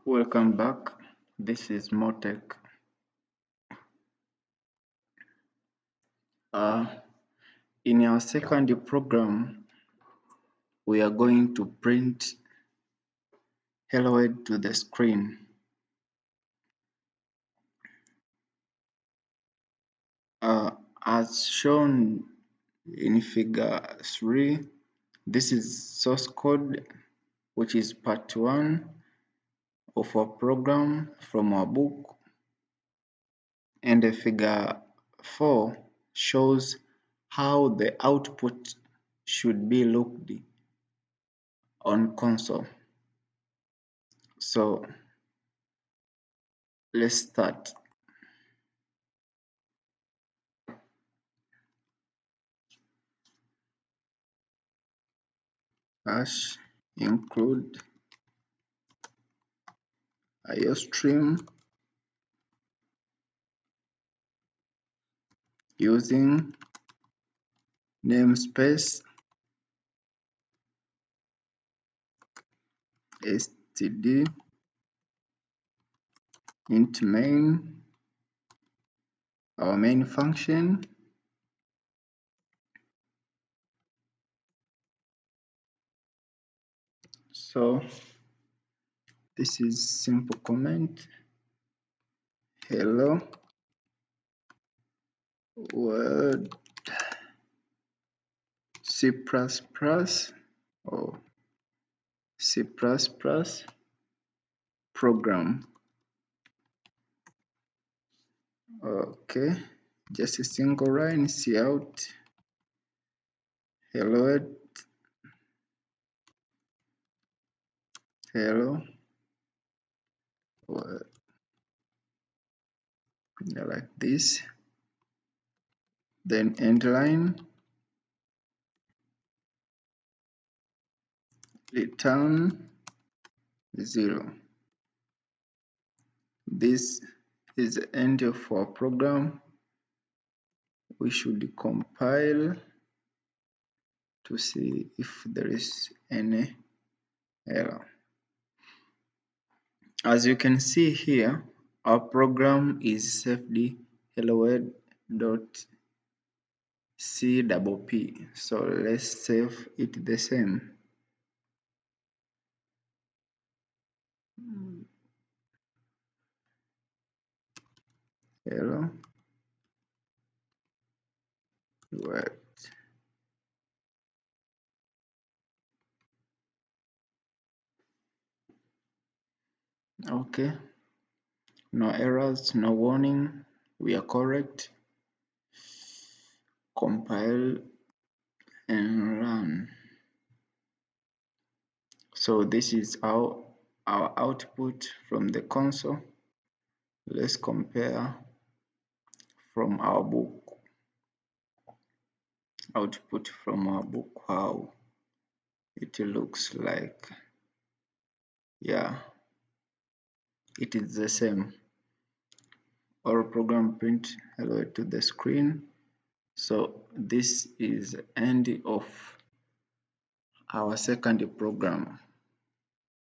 Welcome back. This is Motech. In our second program, we are going to print hello world to the screen. As shown in figure 3, this is source code, which is part 1 of our program from our book, and the figure 4 shows how the output should be looked on console. So let's start. Hash include IOStream using namespace std int main, our main function. So this is simple comment, hello world C++ or C++ program. Okay, just a single line, cout hello world, hello world, like this, then end line, return 0. This is the end of our program. We should compile to see if there is any error. As you can see here, our program is saved helloworld.cpp. So let's save it the same. Hello world. Okay, no errors, no warning. We are correct. Compile and run. So this is our output from the console. Let's compare from our book. Output from our book, how it looks like. Yeah, it is the same. Our program print hello to the screen. So this is the end of our second program.